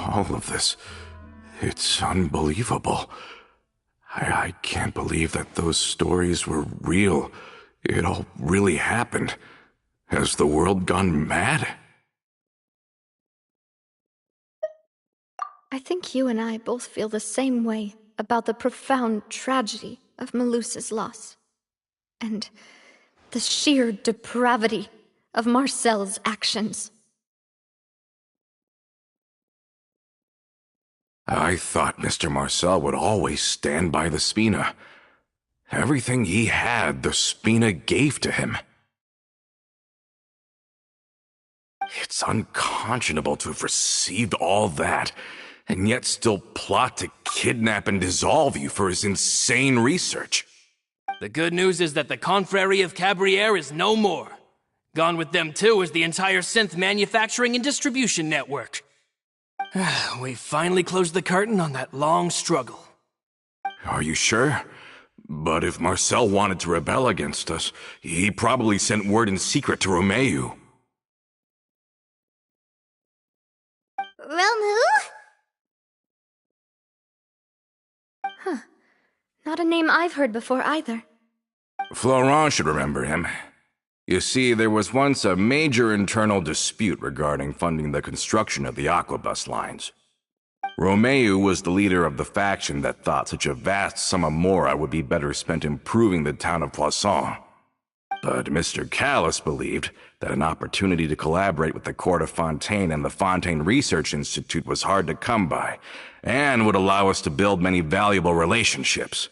All of this, it's unbelievable. I can't believe that those stories were real. It all really happened. Has the world gone mad? I think you and I both feel the same way about the profound tragedy of Melusa's loss. And the sheer depravity of Marcel's actions. I thought Mr. Marcel would always stand by the Spina. Everything he had, the Spina gave to him. It's unconscionable to have received all that, and yet still plot to kidnap and dissolve you for his insane research. The good news is that the Confrérie of Cabrières is no more. Gone with them too is the entire synth manufacturing and distribution network. We finally closed the curtain on that long struggle. Are you sure? But if Marcel wanted to rebel against us, he probably sent word in secret to Romeu. Romeu? Huh. Not a name I've heard before either. Florent should remember him. You see, there was once a major internal dispute regarding funding the construction of the Aquabus lines. Romeu was the leader of the faction that thought such a vast sum of mora would be better spent improving the town of Poisson. But Mr. Callis believed that an opportunity to collaborate with the Court of Fontaine and the Fontaine Research Institute was hard to come by, and would allow us to build many valuable relationships.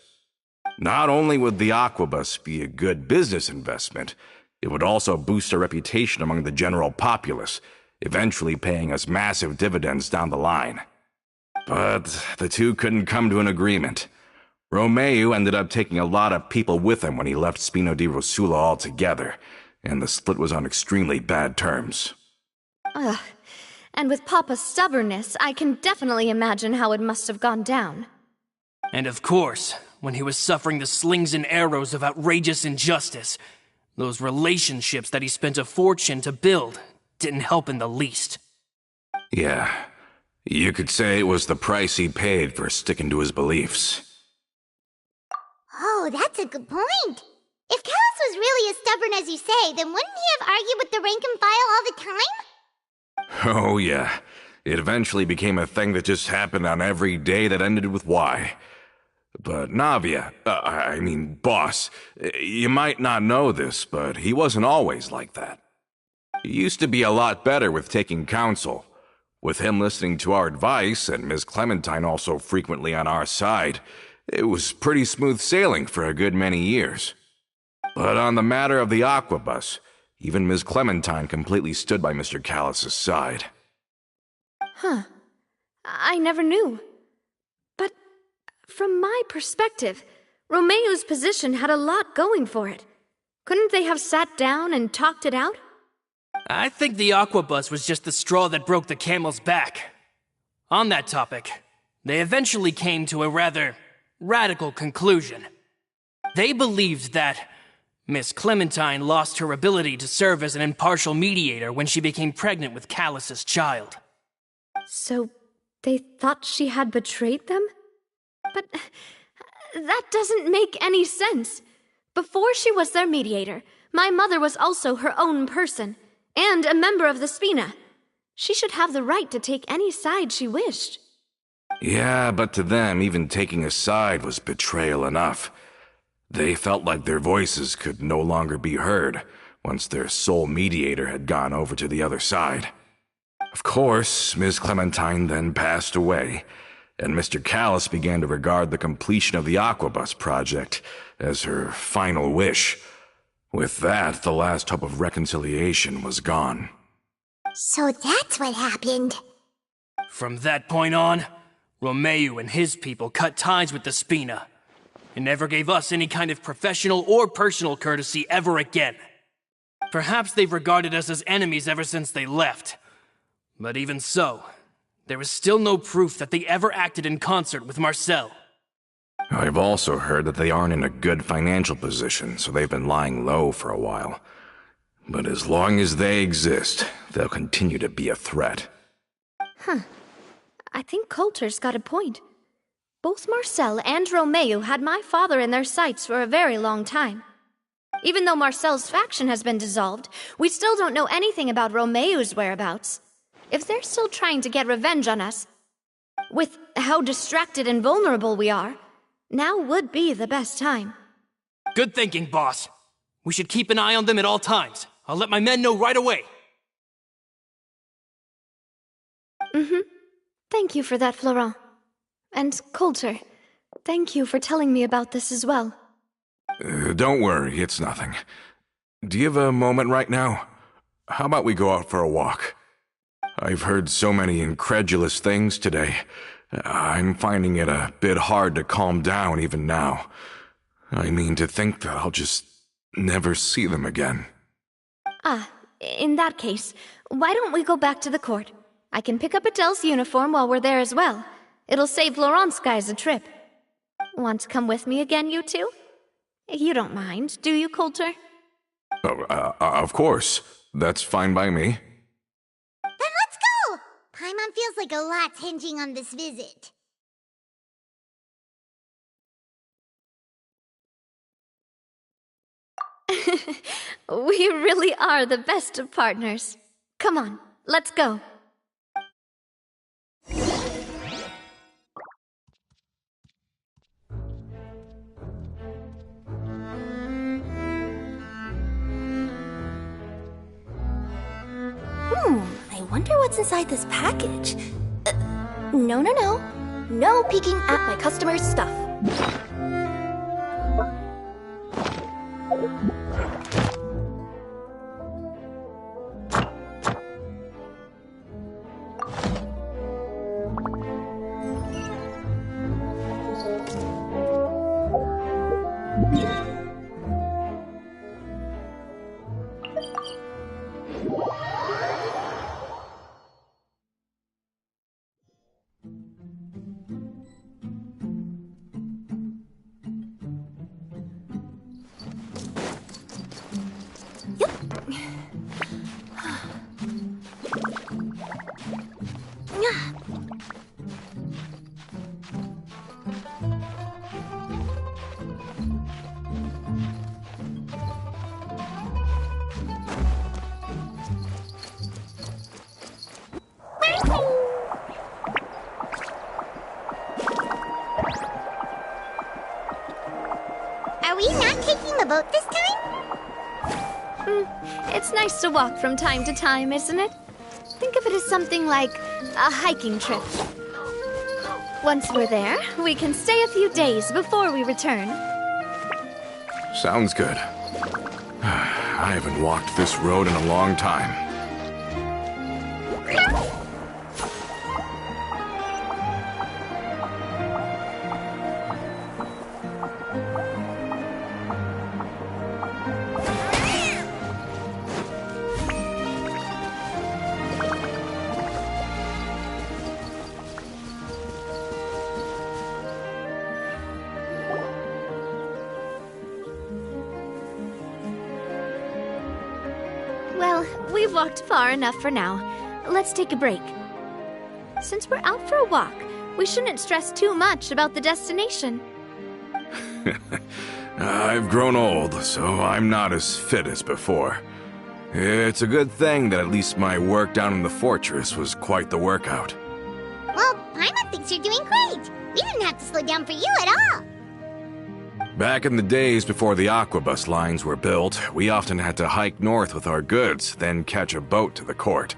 Not only would the Aquabus be a good business investment, it would also boost our reputation among the general populace, eventually paying us massive dividends down the line. But the two couldn't come to an agreement. Romeu ended up taking a lot of people with him when he left Spino di Rosula altogether, and the split was on extremely bad terms. Ugh. And with Papa's stubbornness, I can definitely imagine how it must have gone down. And of course, when he was suffering the slings and arrows of outrageous injustice, those relationships that he spent a fortune to build didn't help in the least. Yeah, you could say it was the price he paid for sticking to his beliefs. Oh, that's a good point. If Callis was really as stubborn as you say, then wouldn't he have argued with the rank and file all the time? Oh yeah, it eventually became a thing that just happened on every day that ended with Y. But Navia, boss, you might not know this, but he wasn't always like that. He used to be a lot better with taking counsel. With him listening to our advice, and Ms. Clementine also frequently on our side, it was pretty smooth sailing for a good many years. But on the matter of the Aquabus, even Ms. Clementine completely stood by Mr. Callis's side. Huh. I never knew. But from my perspective, Romeu's position had a lot going for it. Couldn't they have sat down and talked it out? I think the Aquabus was just the straw that broke the camel's back. On that topic, they eventually came to a rather radical conclusion. They believed that Miss Clementine lost her ability to serve as an impartial mediator when she became pregnant with Callis's child. So they thought she had betrayed them? But that doesn't make any sense. Before she was their mediator, my mother was also her own person, and a member of the Spina. She should have the right to take any side she wished. Yeah, but to them, even taking a side was betrayal enough. They felt like their voices could no longer be heard once their sole mediator had gone over to the other side. Of course, Ms. Clementine then passed away, and Mr. Callis began to regard the completion of the Aquabus project as her final wish. With that, the last hope of reconciliation was gone. So that's what happened. From that point on, Romeu and his people cut ties with the Spina, and never gave us any kind of professional or personal courtesy ever again. Perhaps they've regarded us as enemies ever since they left. But even so, there is still no proof that they ever acted in concert with Marcel. I've also heard that they aren't in a good financial position, so they've been lying low for a while. But as long as they exist, they'll continue to be a threat. Huh. I think Coulter's got a point. Both Marcel and Romeo had my father in their sights for a very long time. Even though Marcel's faction has been dissolved, we still don't know anything about Romeo's whereabouts. If they're still trying to get revenge on us, with how distracted and vulnerable we are, now would be the best time. Good thinking, boss. We should keep an eye on them at all times. I'll let my men know right away. Thank you for that, Florent. And Coulter, thank you for telling me about this as well. Don't worry, it's nothing. Do you have a moment right now? How about we go out for a walk? I've heard so many incredulous things today. I'm finding it a bit hard to calm down even now. I mean, to think that I'll just never see them again. In that case, why don't we go back to the court? I can pick up Adele's uniform while we're there as well. It'll save Laurent's guys a trip. Want to come with me again, you two? You don't mind, do you, Coulter? Of course. That's fine by me. Then let's go! Paimon feels like a lot's hinging on this visit. We really are the best of partners. Come on, let's go. I wonder what's inside this package. No. No peeking at my customers' stuff. Are we not taking the boat this time? It's nice to walk from time to time, isn't it? Think of it as something like a hiking trip. Once we're there, we can stay a few days before we return. Sounds good. I haven't walked this road in a long time. Well, we've walked far enough for now. Let's take a break. Since we're out for a walk, we shouldn't stress too much about the destination. I've grown old, so I'm not as fit as before. It's a good thing that at least my work down in the fortress was quite the workout. Well, Paimon thinks you're doing great. We didn't have to slow down for you at all. Back in the days before the aquabus lines were built, we often had to hike north with our goods, then catch a boat to the court.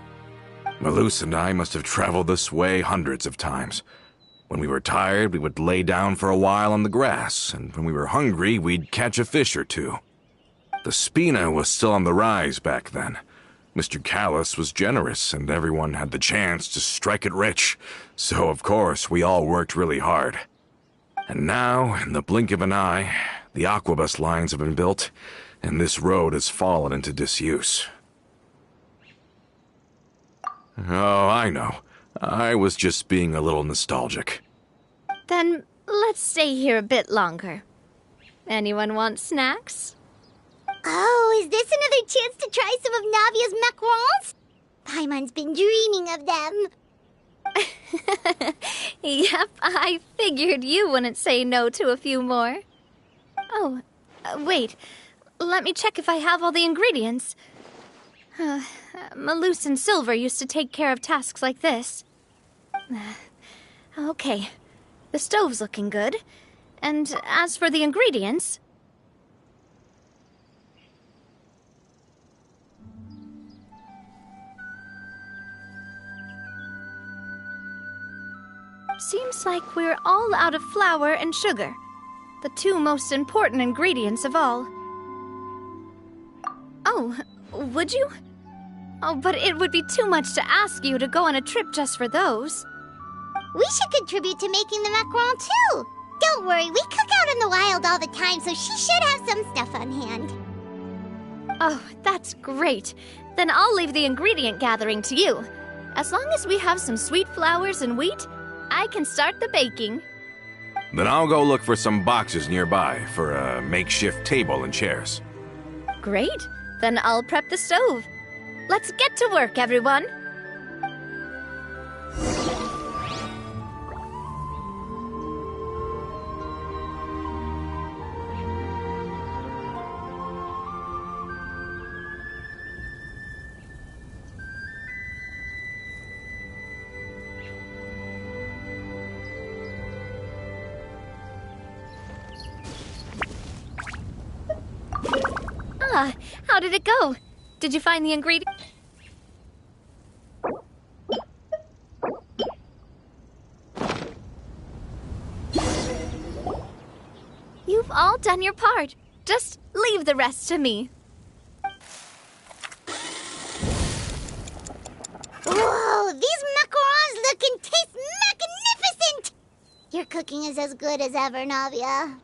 Malus and I must have traveled this way hundreds of times. When we were tired, we would lay down for a while on the grass, and when we were hungry, we'd catch a fish or two. The Spina was still on the rise back then. Mr. Callus was generous, and everyone had the chance to strike it rich, so of course we all worked really hard. And now, in the blink of an eye, the aquabus lines have been built, and this road has fallen into disuse. Oh, I know. I was just being a little nostalgic. Then let's stay here a bit longer. Anyone want snacks? Oh, is this another chance to try some of Navia's macarons? Paimon's been dreaming of them. Yep, I figured you wouldn't say no to a few more. Oh, wait. Let me check if I have all the ingredients. Malus and Silver used to take care of tasks like this. Okay. The stove's looking good. And as for the ingredients... Seems like we're all out of flour and sugar. The two most important ingredients of all. Oh, would you? Oh, but it would be too much to ask you to go on a trip just for those. We should contribute to making the macaron too. Don't worry, we cook out in the wild all the time, so she should have some stuff on hand. Oh, that's great. Then I'll leave the ingredient gathering to you. As long as we have some sweet flours and wheat, I can start the baking. Then I'll go look for some boxes nearby for a makeshift table and chairs. Great. Then I'll prep the stove. Let's get to work, everyone. How did it go? Did you find the ingredient? You've all done your part. Just leave the rest to me. Whoa, these macarons look and taste magnificent! Your cooking is as good as ever, Navia.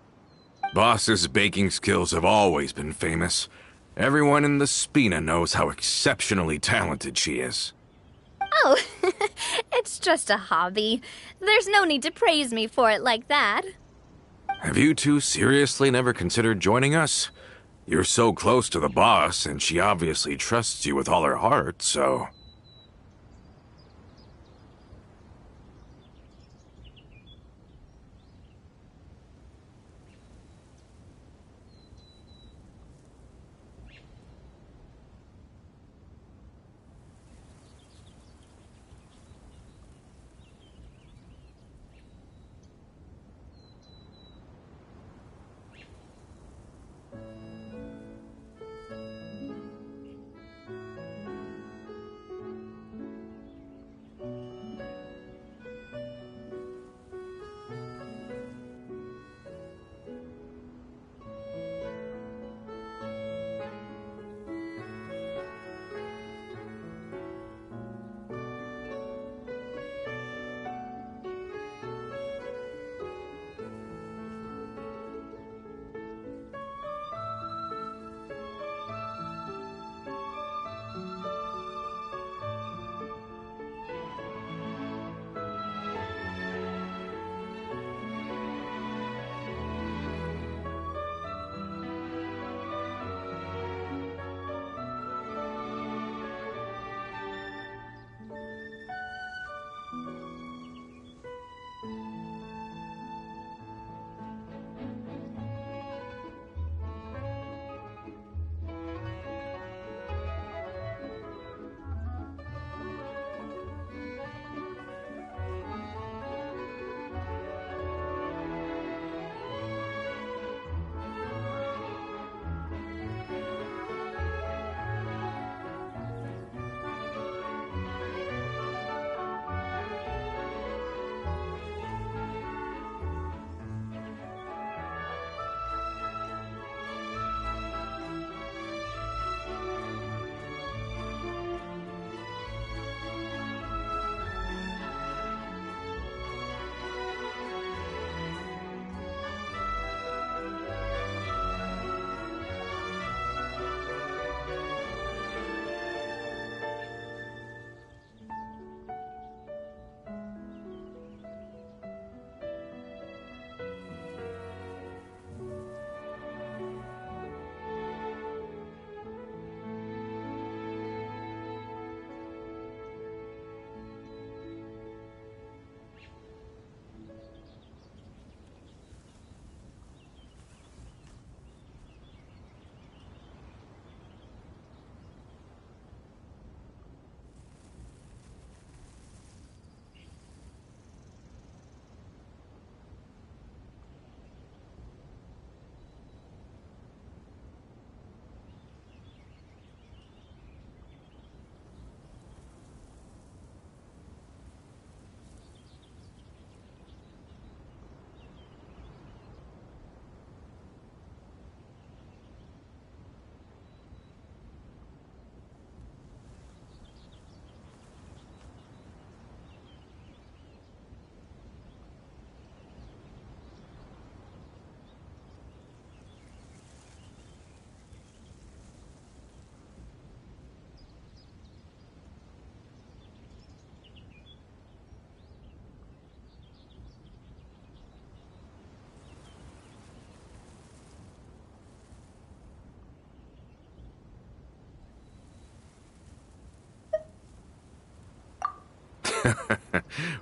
Boss's baking skills have always been famous. Everyone in the Spina knows how exceptionally talented she is. Oh, it's just a hobby. There's no need to praise me for it like that. Have you two seriously never considered joining us? You're so close to the boss, and she obviously trusts you with all her heart, so...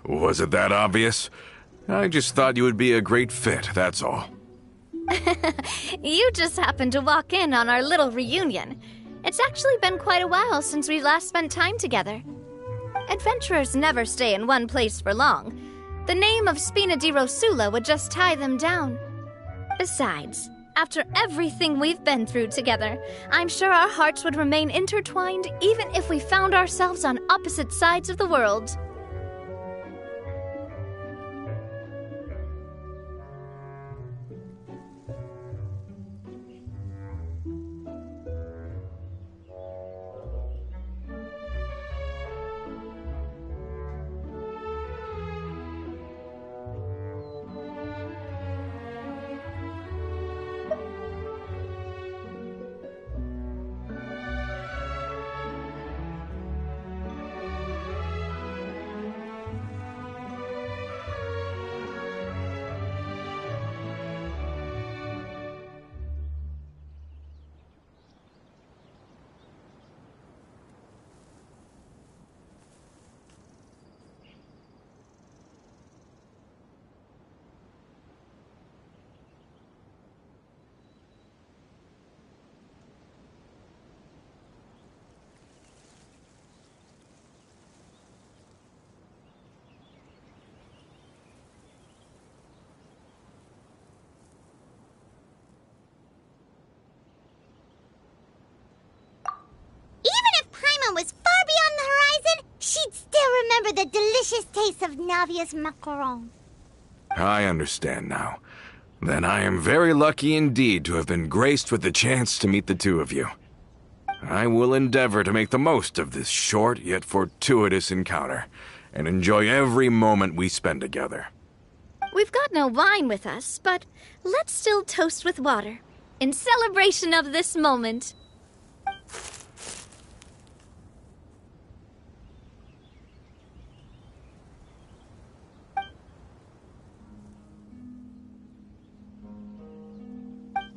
Was it that obvious? I just thought you would be a great fit, that's all. You just happened to walk in on our little reunion. It's actually been quite a while since we last spent time together. Adventurers never stay in one place for long. The name of Spina di Rosula would just tie them down. Besides, after everything we've been through together, I'm sure our hearts would remain intertwined even if we found ourselves on opposite sides of the world. Was far beyond the horizon, she'd still remember the delicious taste of Navia's macaron. I understand now. Then I am very lucky indeed to have been graced with the chance to meet the two of you. I will endeavor to make the most of this short yet fortuitous encounter, and enjoy every moment we spend together. We've got no wine with us, but let's still toast with water, in celebration of this moment.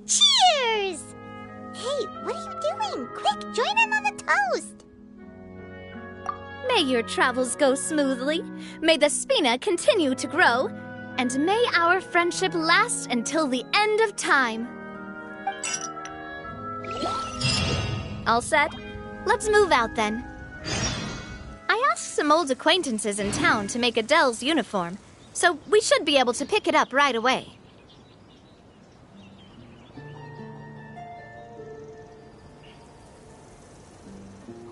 Cheers! Hey, what are you doing? Quick, join in on the toast! May your travels go smoothly, may the Spina continue to grow, and may our friendship last until the end of time. All set? Let's move out then. I asked some old acquaintances in town to make Adele's uniform, so we should be able to pick it up right away.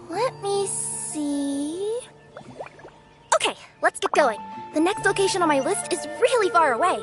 Let me see... Okay, let's get going. The next location on my list is really far away.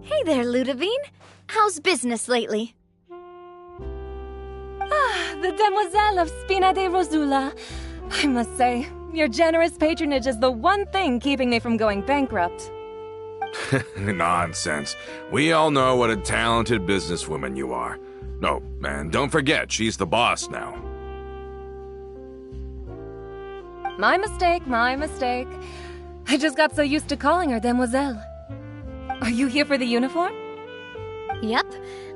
Hey there, Ludovine. How's business lately? The Demoiselle of Spina di Rosula. I must say, your generous patronage is the one thing keeping me from going bankrupt. Nonsense. We all know what a talented businesswoman you are. No, and don't forget, she's the boss now. My mistake, my mistake. I just got so used to calling her Demoiselle. Are you here for the uniform? Yep.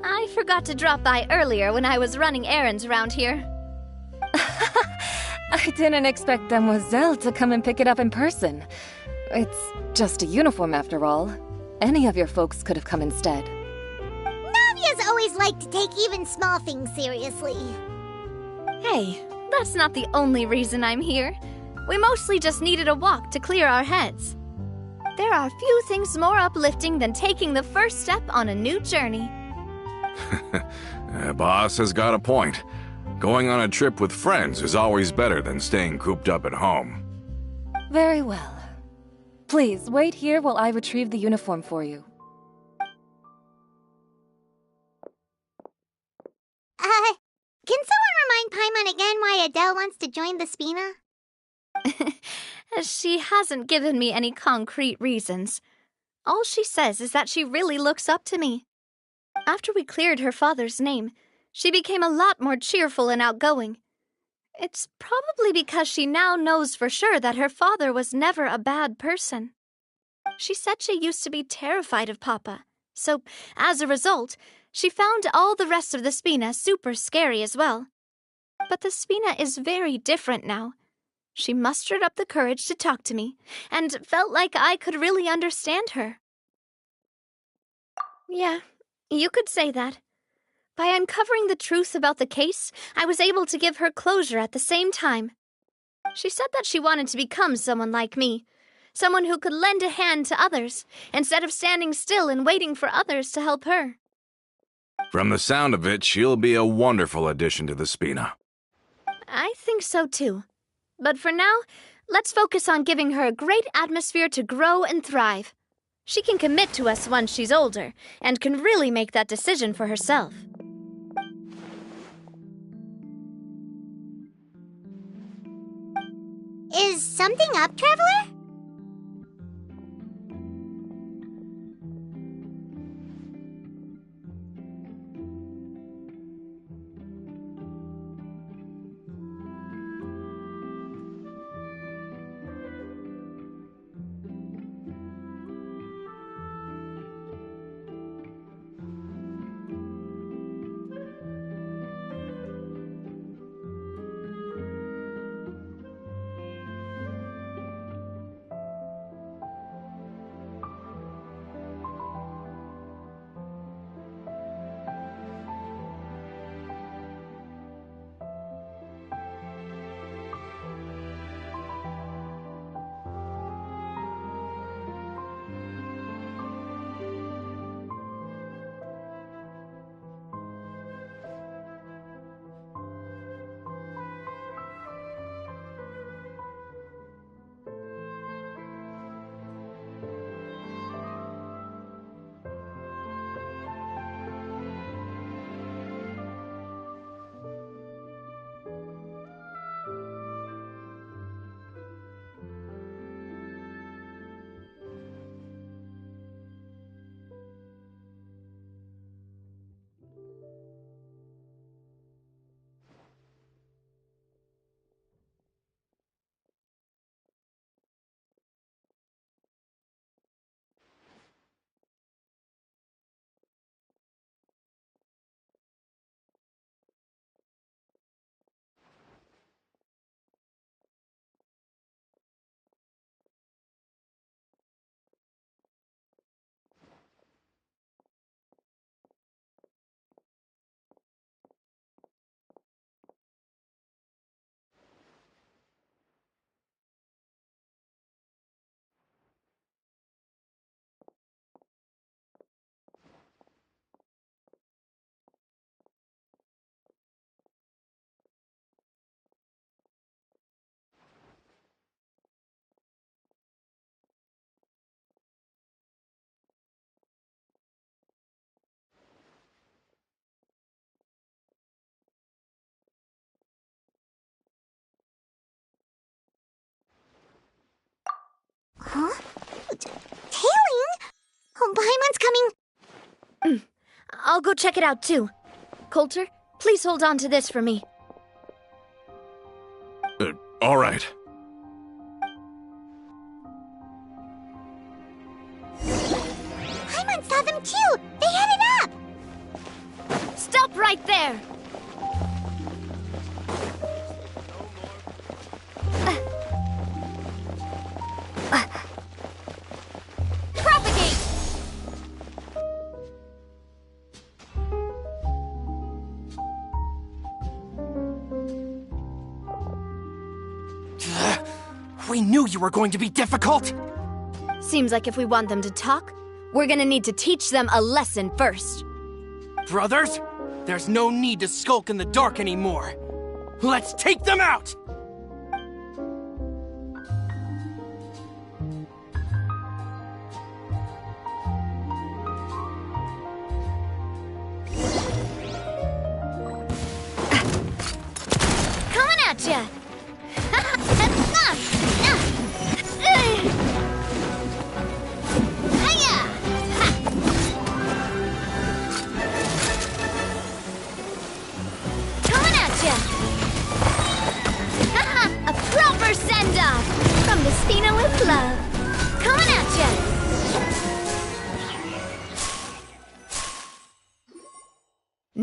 I forgot to drop by earlier when I was running errands around here. I didn't expect Demoiselle to come and pick it up in person. It's just a uniform after all. Any of your folks could have come instead. Navia's always liked to take even small things seriously. Hey, that's not the only reason I'm here. We mostly just needed a walk to clear our heads. There are few things more uplifting than taking the first step on a new journey. Boss has got a point. Going on a trip with friends is always better than staying cooped up at home. Very well. Please, wait here while I retrieve the uniform for you. wants to join the Spina? She hasn't given me any concrete reasons. All she says is that she really looks up to me. After we cleared her father's name, she became a lot more cheerful and outgoing. It's probably because she now knows for sure that her father was never a bad person. She said she used to be terrified of Papa, so as a result, she found all the rest of the Spina super scary as well. But the Spina is very different now. She mustered up the courage to talk to me, and felt like I could really understand her. Yeah, you could say that. By uncovering the truth about the case, I was able to give her closure at the same time. She said that she wanted to become someone like me, someone who could lend a hand to others, instead of standing still and waiting for others to help her. From the sound of it, she'll be a wonderful addition to the Spina. I think so too. But for now, let's focus on giving her a great atmosphere to grow and thrive. She can commit to us once she's older, and can really make that decision for herself. Is something up, Traveler? Huh? Tailing? Oh, Paimon's coming. I'll go check it out too. Coulter, please hold on to this for me. All right. Paimon saw them too! They headed up! Stop right there! Propagate! We knew you were going to be difficult! Seems like if we want them to talk, we're gonna need to teach them a lesson first. Brothers, there's no need to skulk in the dark anymore. Let's take them out! Coming at ya!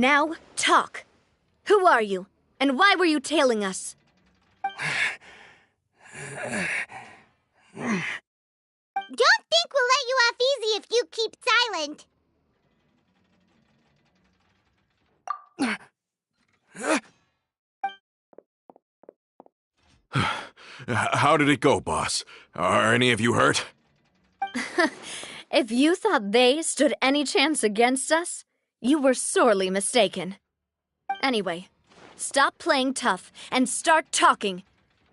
Now, talk. Who are you? And why were you tailing us? Don't think we'll let you off easy if you keep silent. How did it go, boss? Are any of you hurt? If you thought they stood any chance against us, you were sorely mistaken. Anyway, stop playing tough and start talking.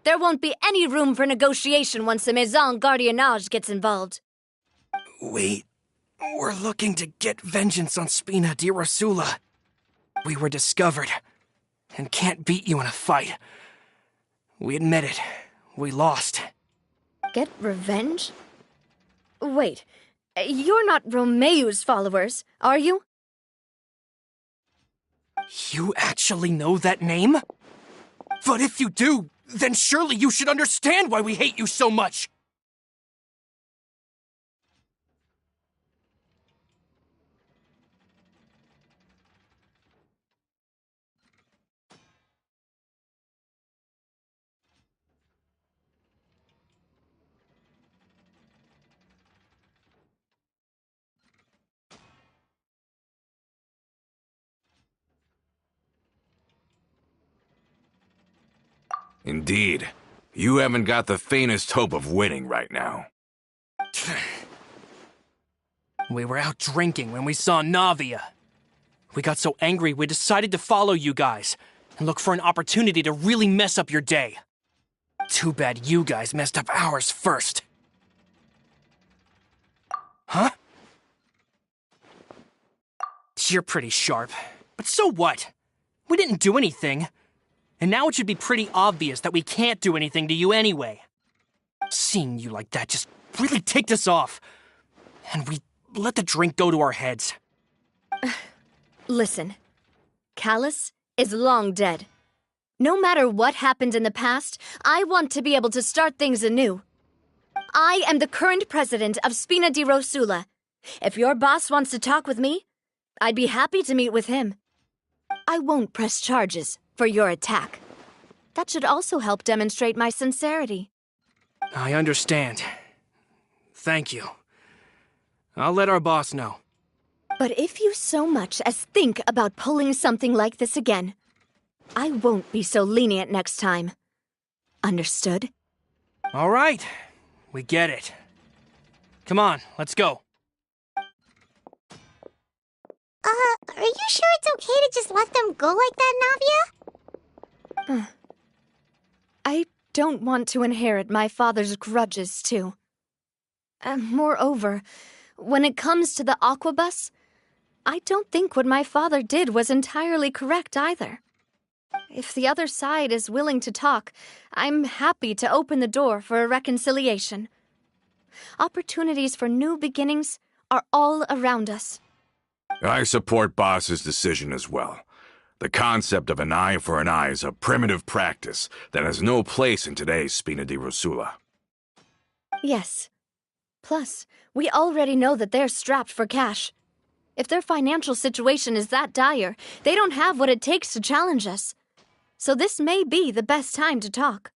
There won't be any room for negotiation once the Maison Gardiennage gets involved. We're looking to get vengeance on Spina di Rosula. We were discovered and can't beat you in a fight. We admit it. We lost. Get revenge? Wait, you're not Romeu's followers, are you? You actually know that name? But if you do, then surely you should understand why we hate you so much! Indeed. You haven't got the faintest hope of winning right now. We were out drinking when we saw Navia. We got so angry we decided to follow you guys and look for an opportunity to really mess up your day. Too bad you guys messed up ours first. Huh? You're pretty sharp, but so what? We didn't do anything. And now it should be pretty obvious that we can't do anything to you anyway. Seeing you like that just really ticked us off. And we let the drink go to our heads. Listen, Callus is long dead. No matter what happened in the past, I want to be able to start things anew. I am the current president of Spina di Rosula. If your boss wants to talk with me, I'd be happy to meet with him. I won't press charges for your attack. That should also help demonstrate my sincerity. I understand. Thank you. I'll let our boss know. But if you so much as think about pulling something like this again, I won't be so lenient next time. Understood? All right. We get it. Come on, let's go. Are you sure it's okay to just let them go like that, Navia? I don't want to inherit my father's grudges, too. Moreover, when it comes to the Aquabus, I don't think what my father did was entirely correct either. If the other side is willing to talk, I'm happy to open the door for a reconciliation. Opportunities for new beginnings are all around us. I support Boss's decision as well. The concept of an eye for an eye is a primitive practice that has no place in today's Spina di Rosula. Yes. Plus, we already know that they're strapped for cash. If their financial situation is that dire, they don't have what it takes to challenge us. So this may be the best time to talk.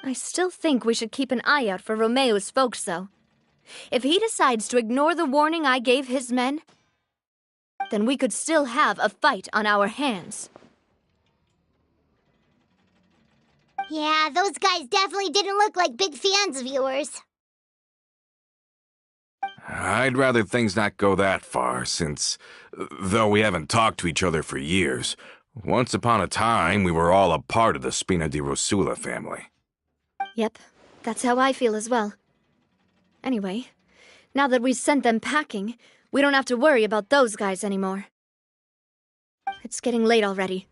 I still think we should keep an eye out for Romeu's folks, though. If he decides to ignore the warning I gave his men, then we could still have a fight on our hands. Yeah, those guys definitely didn't look like big fans of yours. I'd rather things not go that far, since, though we haven't talked to each other for years, once upon a time we were all a part of the Spina di Rosula family. Yep, that's how I feel as well. Anyway, now that we've sent them packing, we don't have to worry about those guys anymore. It's getting late already,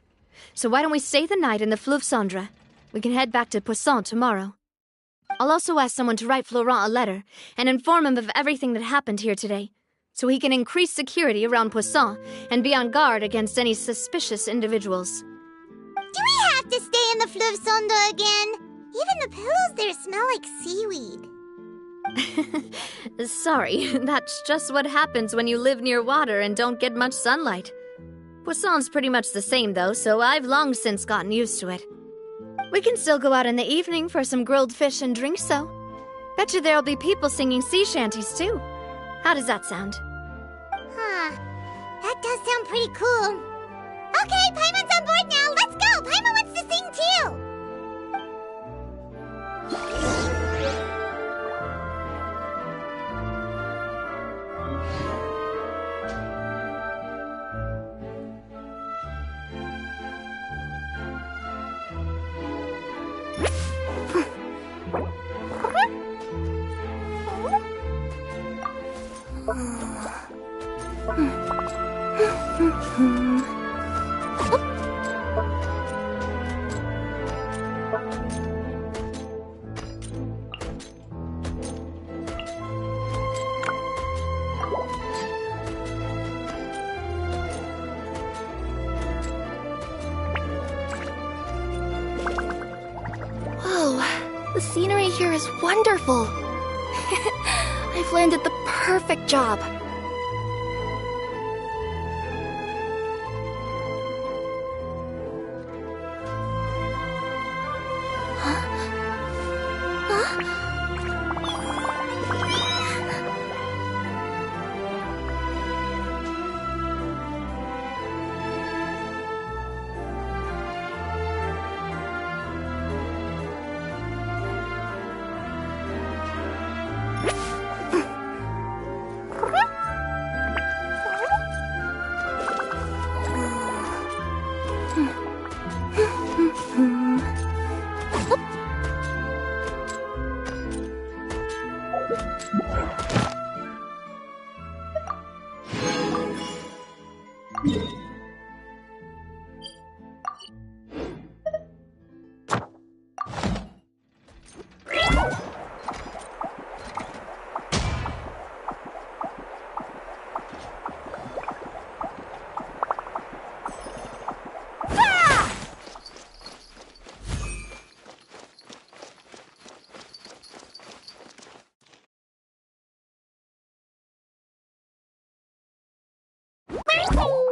so why don't we stay the night in the Fleuve Cendre? We can head back to Poisson tomorrow. I'll also ask someone to write Florent a letter and inform him of everything that happened here today, so he can increase security around Poisson and be on guard against any suspicious individuals. Do we have to stay in the Fleuve Cendre again? Even the pillows there smell like seaweed. Sorry, that's just what happens when you live near water and don't get much sunlight. Poisson's pretty much the same, though, so I've long since gotten used to it. We can still go out in the evening for some grilled fish and drinks, though. Bet you there'll be people singing sea shanties, too. How does that sound? Huh. That does sound pretty cool. Okay, Paimon's on board now. Let's go. Paimon wants to sing too. Whoa, the scenery here is wonderful. I've landed the perfect job.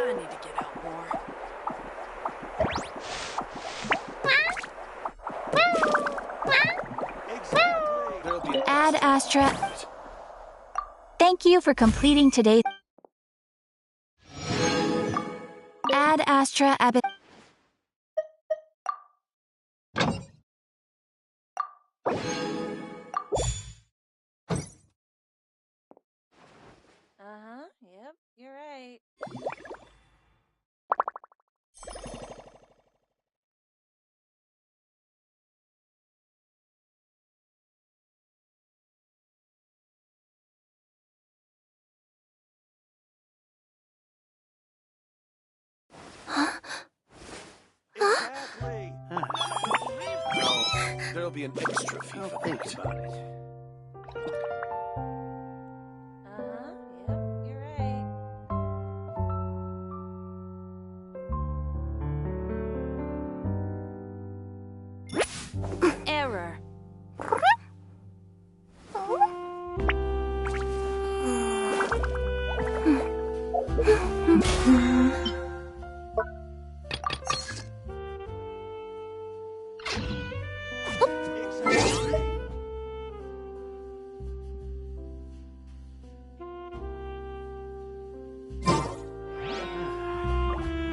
I need to get out more. Ad Astra. Thank you for completing today's Ad Astra Abbott. Yep, you're right. Exactly. Oh, there'll be an extra fee for that. About it. Yep, you're right. Error.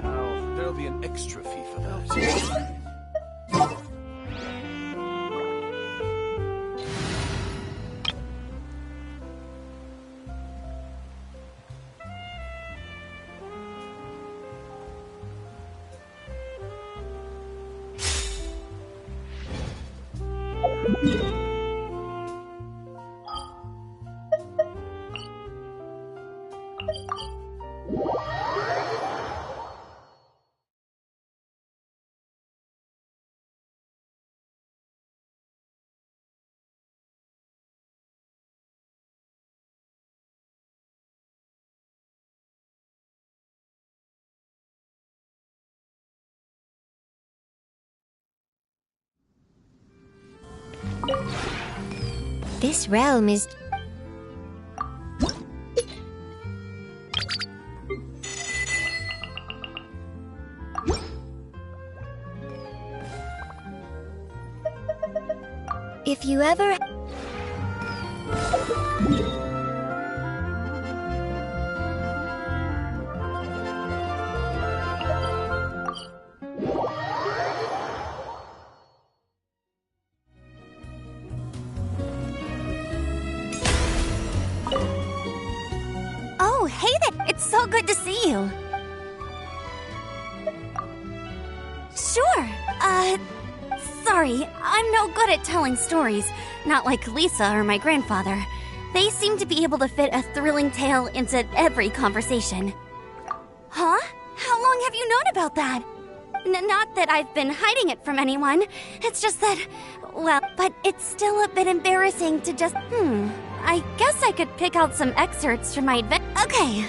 Oh, there'll be an extra fee for that. This realm is... If you ever... Oh, hey there! It's so good to see you! Sure, sorry, I'm no good at telling stories, not like Lisa or my grandfather. They seem to be able to fit a thrilling tale into every conversation. Huh? How long have you known about that? Not that I've been hiding it from anyone. It's just that, well, but it's still a bit embarrassing to just, I guess I could pick out some excerpts from my Okay.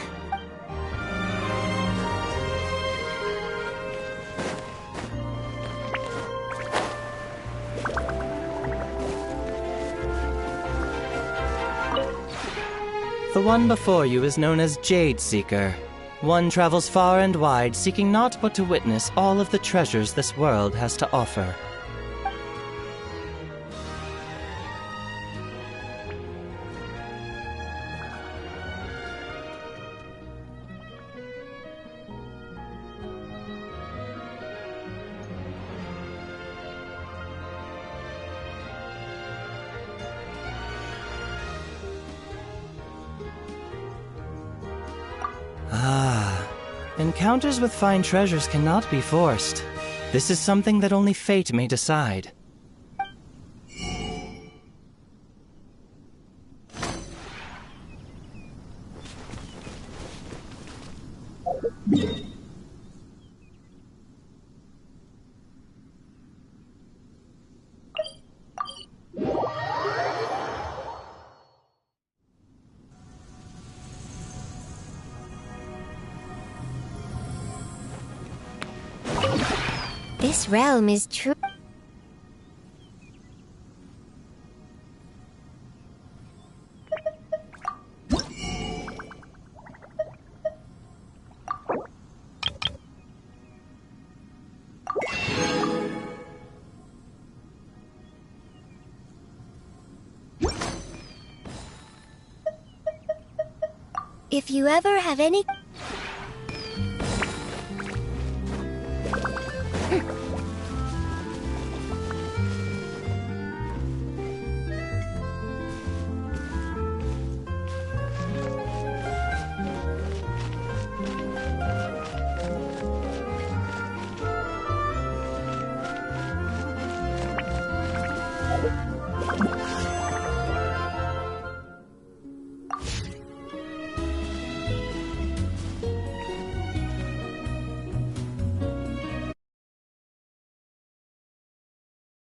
The one before you is known as Jade Seeker. One travels far and wide, seeking naught but to witness all of the treasures this world has to offer. Encounters with fine treasures cannot be forced. This is something that only fate may decide. This realm is true. If you ever have any...